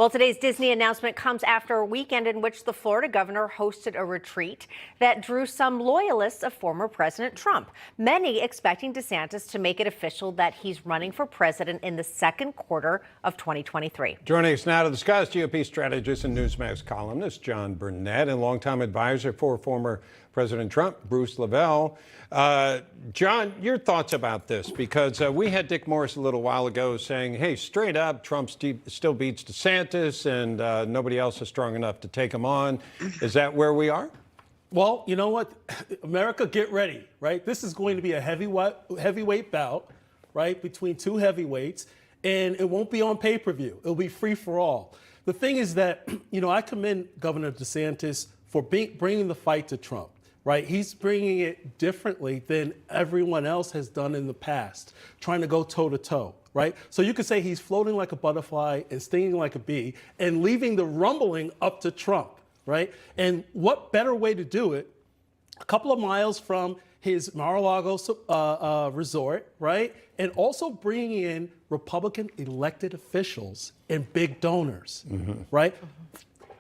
Well, today's Disney announcement comes after a weekend in which the Florida governor hosted a retreat that drew some loyalists of former President Trump, many expecting DeSantis to make it official that he's running for president in the second quarter of 2023. Joining us now to discuss, GOP strategist and Newsmax columnist John Burnett and longtime advisor for former President Trump, Bruce LeVell. John, your thoughts about this? Because we had Dick Morris a little while ago saying, hey, straight up, Trump still beats DeSantis and nobody else is strong enough to take him on. Is that where we are? Well, you know what? America, get ready, right? This is going to be a heavyweight bout, right, between two heavyweights, and it won't be on pay-per-view. It'll be free for all. The thing is that, I commend Governor DeSantis for bringing the fight to Trump. Right? He's bringing it differently than everyone else has done in the past, trying to go toe to toe, right? So you could say he's floating like a butterfly and stinging like a bee and leaving the rumbling up to Trump, right? And what better way to do it? A couple of miles from his Mar-a-Lago resort, right? And also bringing in Republican elected officials and big donors, right?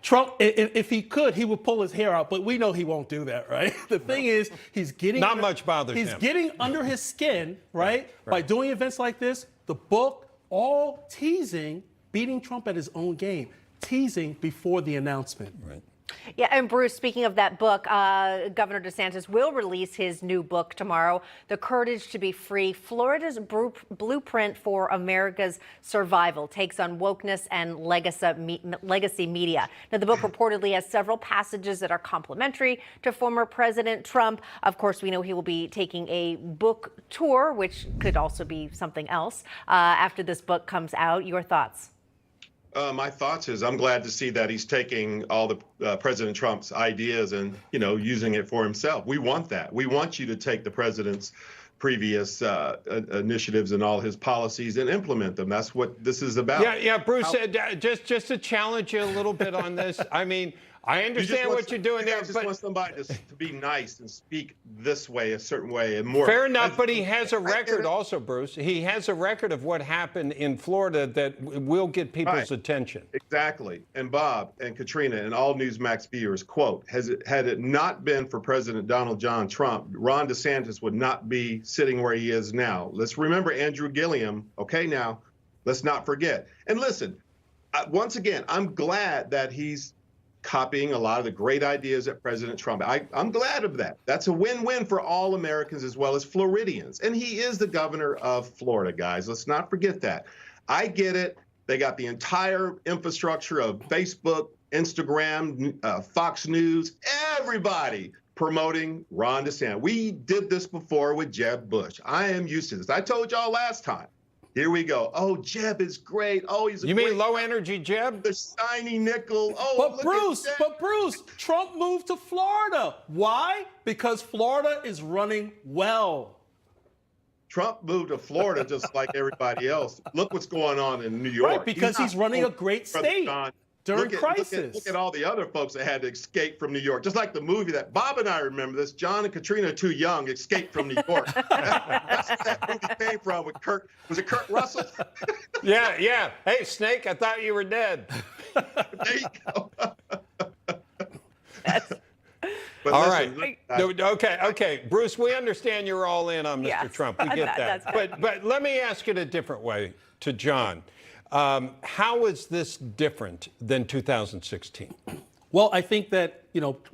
Trump, if he could, he would pull his hair out, but we know he won't do that, right? The thing is, he's getting not much bothers him. He's getting under his skin, right? By doing events like this, the book, all teasing, beating Trump at his own game, teasing before the announcement. Right. Yeah, and Bruce, speaking of that book, Governor DeSantis will release his new book tomorrow, The Courage to Be Free, Florida's Blueprint for America's Survival, takes on wokeness and legacy media. Now, the book reportedly has several passages that are complementary to former President Trump. Of course, we know he will be taking a book tour, which could also be something else, after this book comes out. Your thoughts? My thoughts is I'm glad to see that he's taking all the President Trump's ideas and, using it for himself. We want that. We want you to take the president's previous initiatives and all his policies and implement them. That's what this is about. Yeah, Bruce, just to challenge you a little bit on this. I mean, I understand what you're doing there. I just want somebody to be nice and speak this way, a certain way, and more. Fair enough, but he has a record also, Bruce. He has a record of what happened in Florida that will get people's attention. Exactly. And Bob and Katrina and all Newsmax viewers, quote, had it not been for President Donald John Trump, Ron DeSantis would not be sitting where he is now. Let's remember Andrew Gilliam. Okay, now, let's not forget. And listen, once again, I'm glad that he's copying a lot of the great ideas that President Trump. I'm glad of that. That's a win-win for all Americans as well as Floridians. And he is the governor of Florida, guys. Let's not forget that. I get it. They got the entire infrastructure of Facebook, Instagram, Fox News, everybody promoting Ron DeSantis. We did this before with Jeb Bush. I am used to this. I told y'all last time. Here we go. Oh, Jeb is great. Oh, he's a You mean low energy Jeb? The shiny nickel. Oh, but Bruce, Trump moved to Florida. Why? Because Florida is running well. Trump moved to Florida just like everybody else. Look what's going on in New York. Right, because he's running a great state during crisis. Look at all the other folks that had to escape from New York. Just like the movie that Bob and I remember this, John and Katrina are too young, Escape from New York. That's where that movie came from with Kurt. Was it Kurt Russell? Yeah. Hey, Snake, I thought you were dead. There you go. But all listen, right. Okay. Bruce, we understand you're all in on Mr. Trump. We get that. But let me ask it a different way to John. How is this different than 2016? Well, I think that,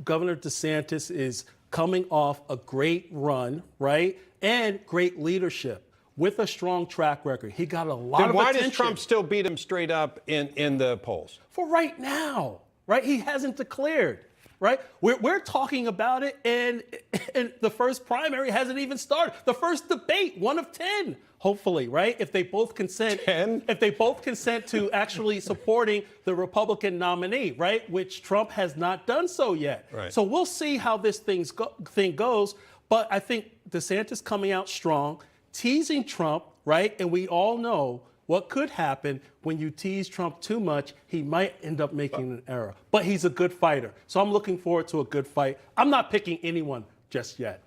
Governor DeSantis is coming off a great run, right? And great leadership with a strong track record. He got a lot of attention. Why does Trump still beat him straight up in the polls? For right now, right? He hasn't declared. Right? We're talking about it, and the first primary hasn't even started. The first debate, 1 of 10, hopefully, right? If they both consent, 10? If they both consent to actually supporting the Republican nominee, right? Which Trump has not done so yet. Right. So we'll see how this thing goes. But I think DeSantis coming out strong, teasing Trump, right? And we all know what could happen when you tease Trump too much. He might end up making an error. But he's a good fighter. So I'm looking forward to a good fight. I'm not picking anyone just yet.